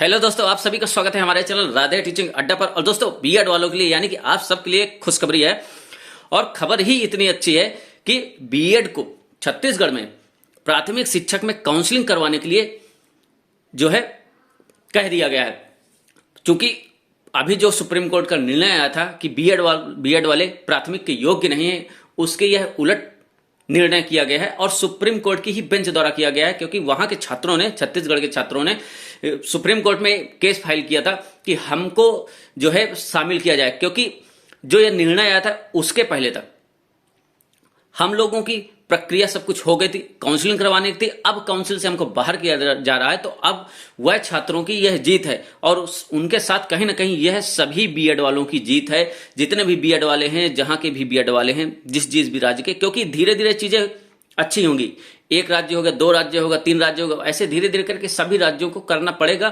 Hello दोस्तों, आप सभी का स्वागत है हमारे चैनल राधे टीचिंग अड्डा पर। और दोस्तों, बीएड वालों के लिए यानी कि आप सबके लिए खुशखबरी है और खबर ही इतनी अच्छी है कि बीएड को छत्तीसगढ़ में प्राथमिक शिक्षक में काउंसलिंग करवाने के लिए जो है कह दिया गया है। क्योंकि अभी जो सुप्रीम कोर्ट का निर्णय आया था कि बीएड वाले प्राथमिक के योग्य नहीं है, उसके यह उलट निर्णय किया गया है और सुप्रीम कोर्ट की ही बेंच द्वारा किया गया है। क्योंकि वहां के छात्रों ने, छत्तीसगढ़ के छात्रों ने सुप्रीम कोर्ट में केस फाइल किया था कि हमको जो है शामिल किया जाए। क्योंकि जो यह निर्णय आया था उसके पहले तक हम लोगों की प्रक्रिया सब कुछ हो गई थी, काउंसलिंग करवाने की थी। अब काउंसिल से हमको बाहर किया जा रहा है, तो अब वह छात्रों की यह जीत है और उनके साथ कहीं ना कहीं यह सभी बीएड वालों की जीत है, जितने भी बीएड वाले हैं, जहां के भी बीएड वाले हैं, जिस भी राज्य के। क्योंकि धीरे धीरे चीजें अच्छी होंगी। एक राज्य होगा, दो राज्य होगा, तीन राज्य होगा, ऐसे धीरे धीरे करके सभी राज्यों को करना पड़ेगा।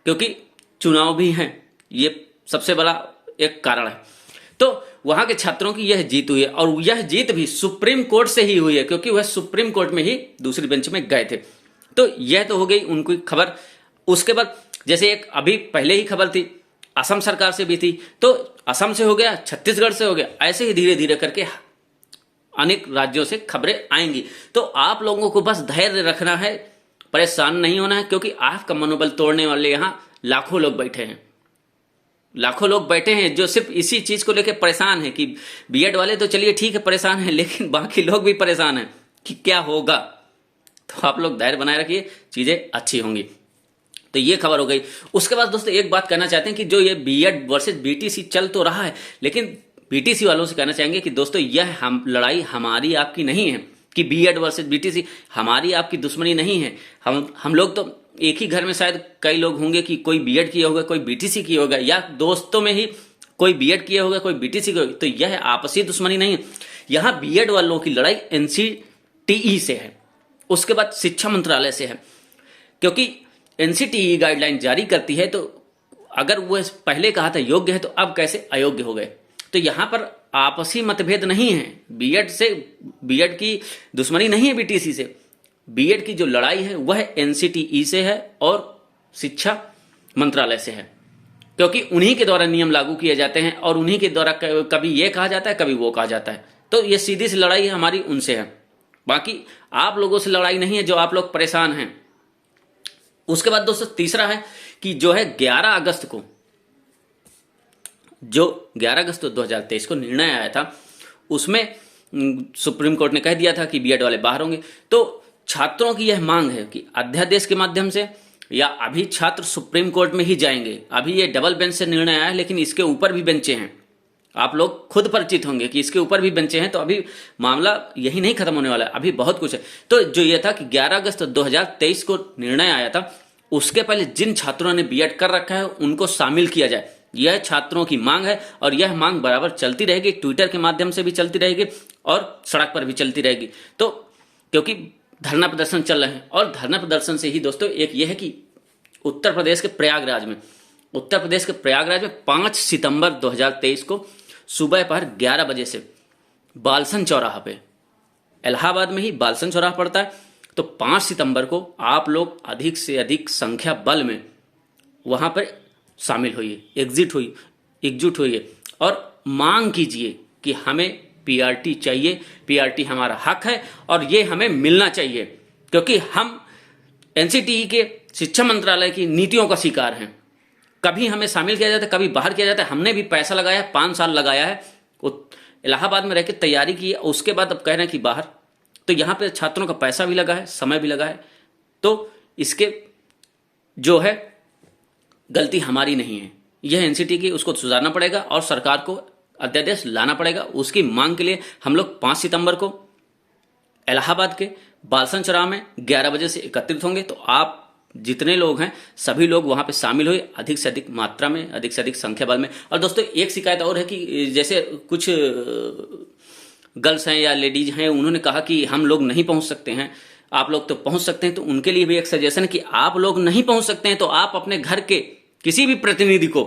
क्योंकि चुनाव भी हैं, ये सबसे बड़ा एक कारण है। तो वहां के छात्रों की यह जीत हुई है और यह जीत भी सुप्रीम कोर्ट से ही हुई है, क्योंकि वह सुप्रीम कोर्ट में ही दूसरी बेंच में गए थे। तो यह तो हो गई उनकी खबर। उसके बाद जैसे एक अभी पहले ही खबर थी, असम सरकार से भी थी, तो असम से हो गया, छत्तीसगढ़ से हो गया, ऐसे ही धीरे धीरे करके अनेक राज्यों से खबरें आएंगी। तो आप लोगों को बस धैर्य रखना है, परेशान नहीं होना है, क्योंकि आपका मनोबल तोड़ने वाले यहां लाखों लोग बैठे हैं। लाखों लोग बैठे हैं जो सिर्फ इसी चीज को लेकर परेशान हैं कि बीएड वाले तो चलिए ठीक है परेशान हैं, लेकिन बाकी लोग भी परेशान हैं कि क्या होगा। तो आप लोग धैर्य बनाए रखिए, चीजें अच्छी होंगी। तो ये खबर हो गई। उसके बाद दोस्तों एक बात कहना चाहते हैं कि जो ये बीएड वर्सेस बीटीसी चल तो रहा है, लेकिन बीटीसी वालों से कहना चाहेंगे कि दोस्तों यह लड़ाई हमारी आपकी नहीं है कि बीएड वर्सेस बीटीसी हमारी आपकी दुश्मनी नहीं है। हम लोग तो एक ही घर में शायद कई लोग होंगे कि कोई बीएड किया होगा, कोई बीटीसी किया होगा, या दोस्तों में ही कोई बीएड किया होगा, कोई बीटीसी किया होगा। तो यह आपसी दुश्मनी नहीं है। यहां बीएड वालों की लड़ाई एनसीटीई से है, उसके बाद शिक्षा मंत्रालय से है। क्योंकि एनसीटीई गाइडलाइन जारी करती है, तो अगर वह पहले कहा था योग्य है, तो अब कैसे अयोग्य हो गए। तो यहां पर आपसी मतभेद नहीं है। बीएड की दुश्मनी नहीं है बीटीसी से। बीएड की जो लड़ाई है वह एनसीटीई से है और शिक्षा मंत्रालय से है। क्योंकि उन्हीं के द्वारा नियम लागू किए जाते हैं और उन्हीं के द्वारा कभी ये कहा जाता है, कभी वो कहा जाता है। तो ये सीधी सी लड़ाई हमारी उनसे है, बाकी आप लोगों से लड़ाई नहीं है जो आप लोग परेशान हैं। उसके बाद दोस्तों तीसरा है कि जो है 11 अगस्त को 2023 को निर्णय आया था, उसमें सुप्रीम कोर्ट ने कह दिया था कि बीएड वाले बाहर होंगे। तो छात्रों की यह मांग है कि अध्यादेश के माध्यम से, या अभी छात्र सुप्रीम कोर्ट में ही जाएंगे। अभी ये डबल बेंच से निर्णय आया है, लेकिन इसके ऊपर भी बेंचे हैं। आप लोग खुद परिचित होंगे कि इसके ऊपर भी बेंचे हैं। तो अभी मामला यही नहीं खत्म होने वाला है, अभी बहुत कुछ है। तो जो ये था कि 11 अगस्त 2023 को निर्णय आया था, उसके पहले जिन छात्रों ने बीएड कर रखा है उनको शामिल किया जाए। यह छात्रों की मांग है और यह मांग बराबर चलती रहेगी, ट्विटर के माध्यम से भी चलती रहेगी और सड़क पर भी चलती रहेगी। तो क्योंकि धरना प्रदर्शन चल रहे हैं, और धरना प्रदर्शन से ही दोस्तों एक यह है कि उत्तर प्रदेश के प्रयागराज में 5 सितंबर 2023 को सुबह पहर 11 बजे से बालसन चौराहा पे, इलाहाबाद में ही बालसन चौराहा पड़ता है, तो 5 सितंबर को आप लोग अधिक से अधिक संख्या बल में वहां पर शामिल होइए, एकजुट होइए और मांग कीजिए कि हमें पीआरटी चाहिए, पीआरटी हमारा हक है और ये हमें मिलना चाहिए। क्योंकि हम एनसीटीई के शिक्षा मंत्रालय की नीतियों का शिकार हैं। कभी हमें शामिल किया जाता है, कभी बाहर किया जाता है। हमने भी पैसा लगाया है, 5 साल लगाया है, इलाहाबाद में रहकर तैयारी की है, उसके बाद अब कह रहे हैं कि बाहर। तो यहाँ पे छात्रों का पैसा भी लगा है, समय भी लगा है। तो इसके जो है गलती हमारी नहीं है, यह एनसीटी की, उसको सुधारना पड़ेगा और सरकार को अध्यादेश लाना पड़ेगा। उसकी मांग के लिए हम लोग 5 सितंबर को इलाहाबाद के बालसन चौराहा में 11 बजे से एकत्रित होंगे। तो आप जितने लोग हैं सभी लोग वहां पे शामिल हुए, अधिक से अधिक मात्रा में, अधिक से अधिक संख्या बल में। और दोस्तों एक शिकायत और है कि जैसे कुछ गर्ल्स हैं या लेडीज हैं, उन्होंने कहा कि हम लोग नहीं पहुंच सकते हैं, आप लोग तो पहुंच सकते हैं। तो उनके लिए भी एक सजेशन है कि आप लोग नहीं पहुंच सकते हैं तो आप अपने घर के किसी भी प्रतिनिधि को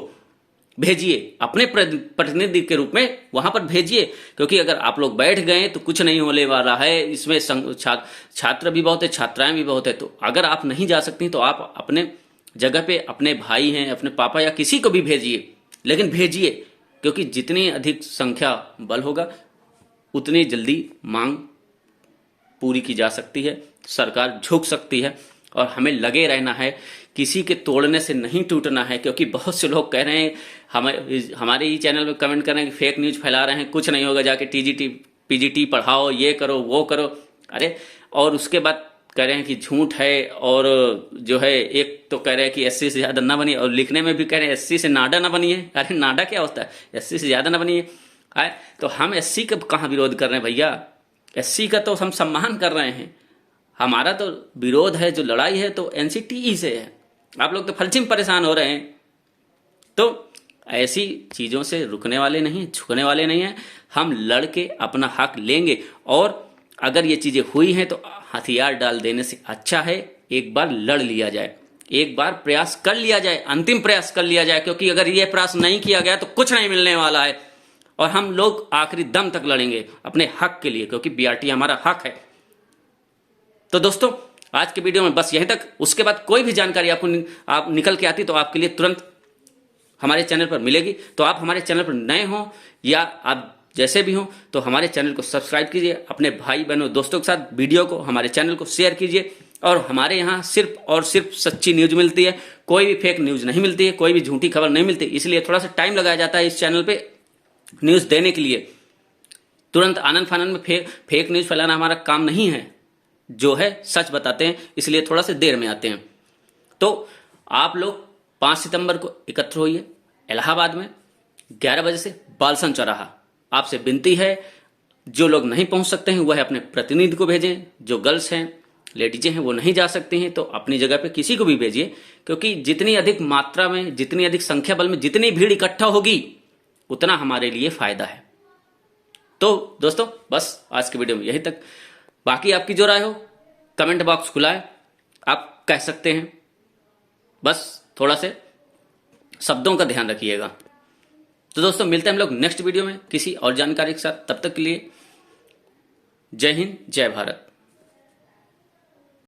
भेजिए, अपने प्रतिनिधि के रूप में वहां पर भेजिए। क्योंकि अगर आप लोग बैठ गए तो कुछ नहीं होने वाला है। इसमें छात्र भी बहुत है, छात्राएं भी बहुत है। तो अगर आप नहीं जा सकती तो आप अपने जगह पे अपने भाई हैं, अपने पापा या किसी को भी भेजिए, लेकिन भेजिए, क्योंकि जितनी अधिक संख्या बल होगा उतनी जल्दी मांग पूरी की जा सकती है, सरकार झुक सकती है। और हमें लगे रहना है, किसी के तोड़ने से नहीं टूटना है, क्योंकि बहुत से लोग कह रहे हैं, हमारे ही चैनल में कमेंट कर रहे हैं कि फेक न्यूज फैला रहे हैं, कुछ नहीं होगा, जाके टीजीटी पीजीटी पढ़ाओ, ये करो वो करो। अरे और उसके बाद कह रहे हैं कि झूठ है, और जो है एक तो कह रहे हैं कि एससी से ज्यादा ना बनिए, और लिखने में भी कह रहे हैं एससी से नाडा ना बनिए। अरे नाडा क्या होता है, एससी से ज्यादा ना बनिए। तो हम एससी का कहाँ विरोध कर रहे हैं भैया, एससी का तो हम सम्मान कर रहे हैं। हमारा तो विरोध है, जो लड़ाई है तो एनसीटीई से है। आप लोग तो फर्जी में परेशान हो रहे हैं। तो ऐसी चीजों से रुकने वाले नहीं, झुकने वाले नहीं हैं। हम लड़ के अपना हक लेंगे, और अगर ये चीजें हुई हैं तो हथियार डाल देने से अच्छा है एक बार लड़ लिया जाए, एक बार प्रयास कर लिया जाए, अंतिम प्रयास कर लिया जाए। क्योंकि अगर ये प्रयास नहीं किया गया तो कुछ नहीं मिलने वाला है, और हम लोग आखिरी दम तक लड़ेंगे अपने हक के लिए, क्योंकि बीआरटी हमारा हक है। तो दोस्तों आज के वीडियो में बस यहीं तक। उसके बाद कोई भी जानकारी आप निकल के आती तो आपके लिए तुरंत हमारे चैनल पर मिलेगी। तो आप हमारे चैनल पर नए हो या आप जैसे भी हो, तो हमारे चैनल को सब्सक्राइब कीजिए, अपने भाई बहनों दोस्तों के साथ वीडियो को, हमारे चैनल को शेयर कीजिए। और हमारे यहाँ सिर्फ और सिर्फ सच्ची न्यूज मिलती है, कोई भी फेक न्यूज नहीं मिलती है, कोई भी झूठी खबर नहीं मिलती। इसलिए थोड़ा सा टाइम लगाया जाता है इस चैनल पे न्यूज देने के लिए। तुरंत आनंद फानंद में फेक न्यूज फैलाना हमारा काम नहीं है, जो है सच बताते हैं, इसलिए थोड़ा सा देर में आते हैं। तो आप लोग 5 सितंबर को एकत्र होइए इलाहाबाद में 11 बजे से बालसन चौराहा। आपसे विनती है, जो लोग नहीं पहुंच सकते हैं वह अपने प्रतिनिधि को भेजें। जो गर्ल्स हैं, लेडीजें हैं, वो नहीं जा सकती हैं तो अपनी जगह पे किसी को भी भेजिए, क्योंकि जितनी अधिक मात्रा में, जितनी अधिक संख्या बल में जितनी भीड़ इकट्ठा होगी उतना हमारे लिए फायदा है। तो दोस्तों बस आज के वीडियो में यही तक। बाकी आपकी जो राय हो कमेंट बॉक्स खुला है, आप कह सकते हैं। बस थोड़ा से शब्दों का ध्यान रखिएगा। तो दोस्तों मिलते हैं हम लोग नेक्स्ट वीडियो में किसी और जानकारी के साथ। तब तक के लिए जय हिंद, जय भारत।